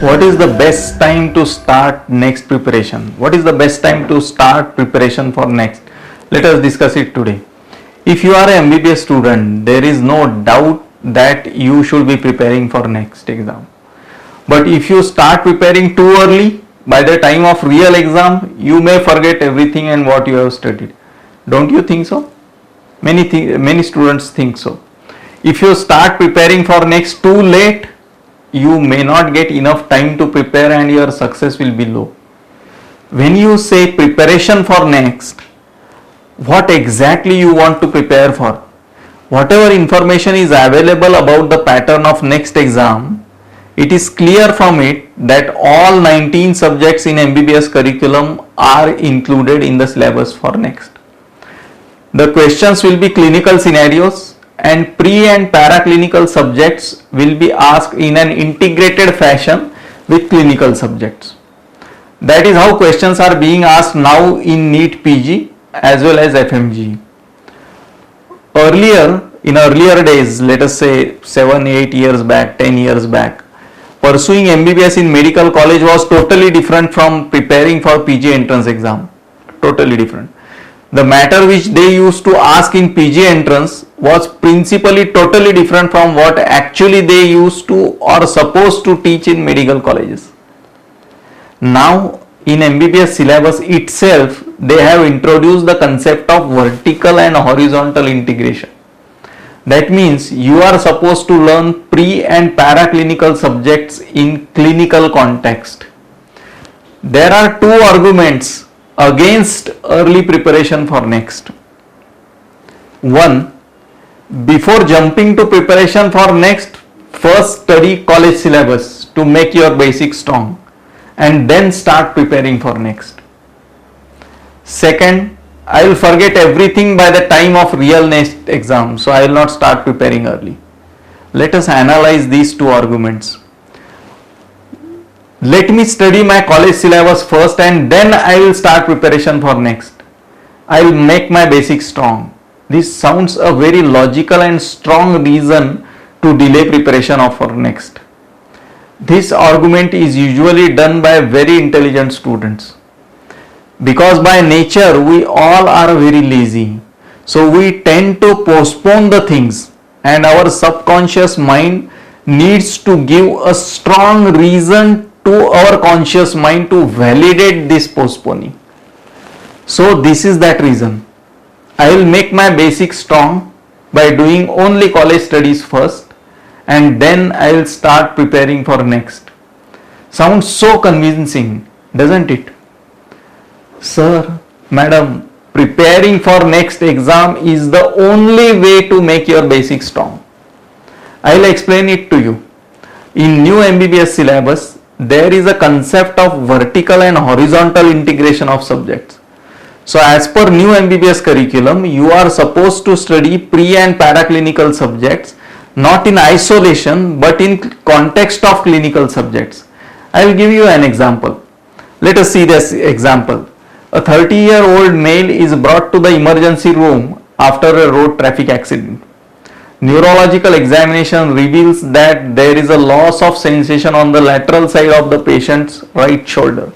What is the best time to start next preparation? What is the best time to start preparation for next? Let us discuss it today. If you are an MBBS student, there is no doubt that you should be preparing for next exam. But if you start preparing too early, by the time of real exam, you may forget everything and what you have studied. Don't you think so? Many students think so. If you start preparing for next too late, you may not get enough time to prepare and your success will be low. When you say preparation for next, what exactly you want to prepare for? Whatever information is available about the pattern of next exam, it is clear from it that all 19 subjects in MBBS curriculum are included in the syllabus for next. The questions will be clinical scenarios and pre and paraclinical subjects will be asked in an integrated fashion with clinical subjects. That is how questions are being asked now in NEET PG as well as FMG. In earlier days, let us say 7, 8 years back, 10 years back, pursuing MBBS in medical college was totally different from preparing for PG entrance exam. Totally different. The matter which they used to ask in PG entrance was principally totally different from what actually they used to or supposed to teach in medical colleges. Now in MBBS syllabus itself, they have introduced the concept of vertical and horizontal integration. That means you are supposed to learn pre and paraclinical subjects in clinical context. There are two arguments against early preparation for next. One, before jumping to preparation for next, first study college syllabus to make your basics strong and then start preparing for next. Second, I will forget everything by the time of real next exam, so I will not start preparing early. Let us analyze these two arguments. Let me study my college syllabus first and then I will start preparation for next. I will make my basics strong. This sounds a very logical and strong reason to delay preparation for next. This argument is usually done by very intelligent students. Because by nature we all are very lazy. So we tend to postpone the things and our subconscious mind needs to give a strong reason to our conscious mind to validate this postponing. So this is that reason. I will make my basics strong by doing only college studies first and then I will start preparing for next. Sounds so convincing, doesn't it? Sir, madam, preparing for next exam is the only way to make your basics strong. I will explain it to you. In new MBBS syllabus, there is a concept of vertical and horizontal integration of subjects. So as per new MBBS curriculum, you are supposed to study pre and paraclinical subjects not in isolation but in context of clinical subjects. I will give you an example. Let us see this example. A 30-year-old male is brought to the emergency room after a road traffic accident. Neurological examination reveals that there is a loss of sensation on the lateral side of the patient's right shoulder.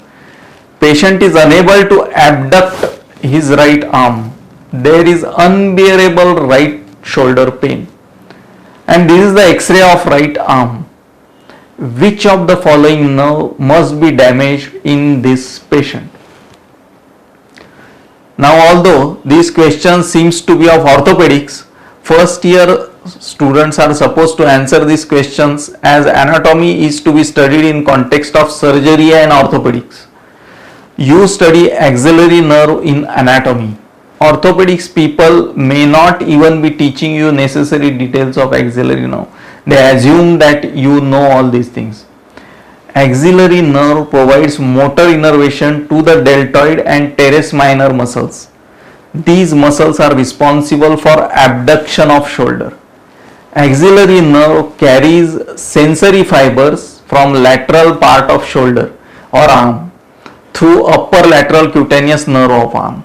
Patient is unable to abduct his right arm. There is unbearable right shoulder pain. And this is the X-ray of right arm. Which of the following nerve must be damaged in this patient? Now, although these questions seems to be of orthopedics, first year students are supposed to answer these questions as anatomy is to be studied in context of surgery and orthopedics. You study axillary nerve in anatomy. Orthopedics people may not even be teaching you necessary details of axillary nerve. They assume that you know all these things. Axillary nerve provides motor innervation to the deltoid and teres minor muscles. These muscles are responsible for abduction of shoulder. Axillary nerve carries sensory fibers from lateral part of shoulder or arm through upper lateral cutaneous nerve of arm.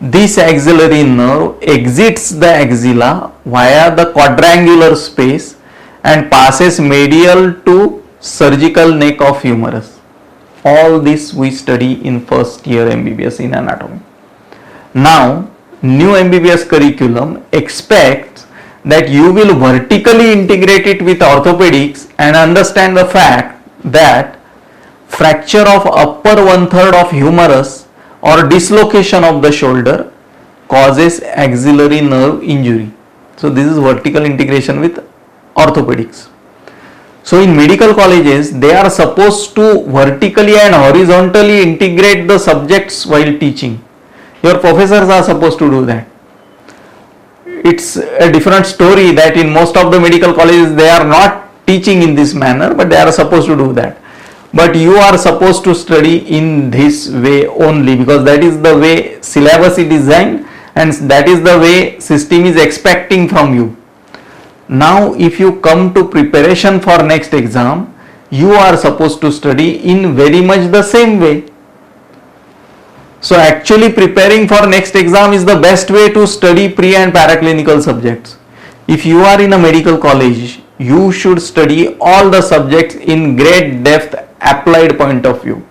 This axillary nerve exits the axilla via the quadrangular space and passes medial to surgical neck of humerus. All this we study in first year MBBS in anatomy. Now, new MBBS curriculum expects that you will vertically integrate it with orthopedics and understand the fact that fracture of upper 1/3 of humerus or dislocation of the shoulder causes axillary nerve injury. So this is vertical integration with orthopedics. So in medical colleges, they are supposed to vertically and horizontally integrate the subjects while teaching. Your professors are supposed to do that. It's a different story that in most of the medical colleges they are not teaching in this manner, but they are supposed to do that. But you are supposed to study in this way only, because that is the way syllabus is designed and that is the way system is expecting from you. Now if you come to preparation for next exam, you are supposed to study in very much the same way. So actually preparing for next exam is the best way to study pre and paraclinical subjects. If you are in a medical college, you should study all the subjects in great depth, applied point of view.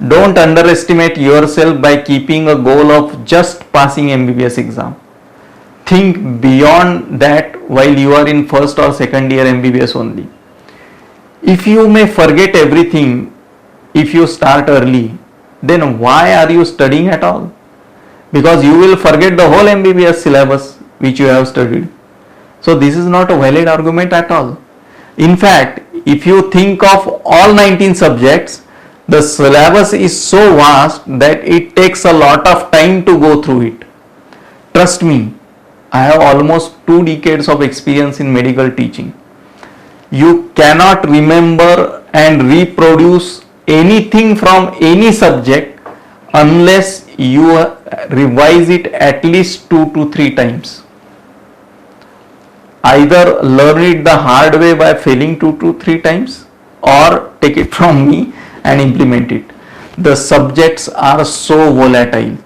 Don't underestimate yourself by keeping a goal of just passing MBBS exam. Think beyond that while you are in first or second year MBBS only. If you may forget everything if you start early, then why are you studying at all? Because you will forget the whole MBBS syllabus which you have studied. So this is not a valid argument at all. In fact, if you think of all 19 subjects, the syllabus is so vast that it takes a lot of time to go through it. Trust me, I have almost 2 decades of experience in medical teaching. You cannot remember and reproduce anything from any subject unless you revise it at least 2 to 3 times. Either learn it the hard way by failing 2 to 3 times, or take it from me and implement it. The subjects are so volatile.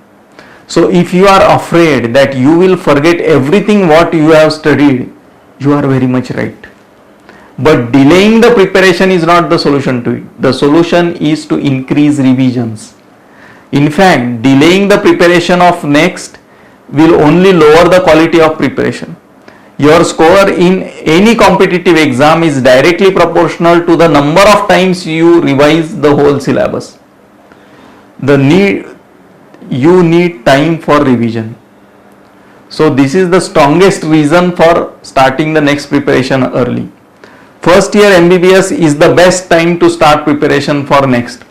So if you are afraid that you will forget everything what you have studied, you are very much right. But delaying the preparation is not the solution to it. The solution is to increase revisions. In fact, delaying the preparation of next will only lower the quality of preparation. Your score in any competitive exam is directly proportional to the number of times you revise the whole syllabus. You need time for revision. So this is the strongest reason for starting the next preparation early. First year MBBS is the best time to start preparation for next.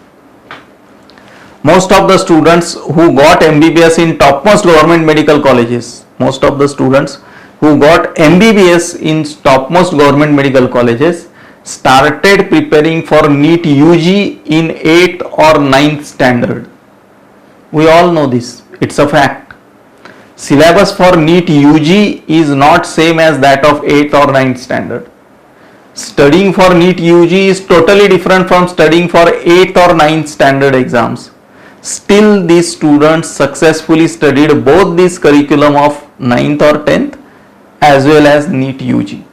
Most of the students who got MBBS in topmost government medical colleges, started preparing for NEET UG in 8th or 9th standard. We all know this, it's a fact. Syllabus for NEET UG is not same as that of 8th or 9th standard. Studying for NEET UG is totally different from studying for 8th or 9th standard exams. Still, these students successfully studied both this curriculum of 9th or 10th as well as NEET UG.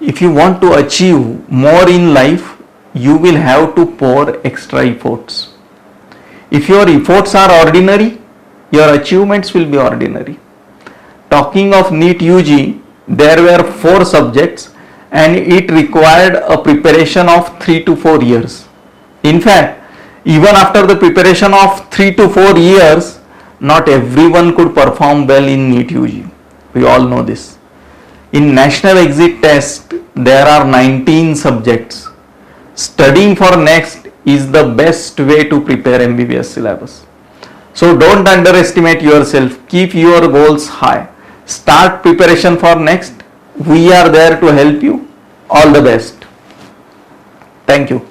If you want to achieve more in life, you will have to pour extra efforts. If your efforts are ordinary, your achievements will be ordinary. Talking of NEET UG, there were 4 subjects and it required a preparation of 3 to 4 years. In fact, even after the preparation of 3 to 4 years, not everyone could perform well in NEET UG. We all know this. In National Exit Test, there are 19 subjects. Studying for next is the best way to prepare MBBS syllabus. So don't underestimate yourself. Keep your goals high. Start preparation for next. We are there to help you. All the best. Thank you.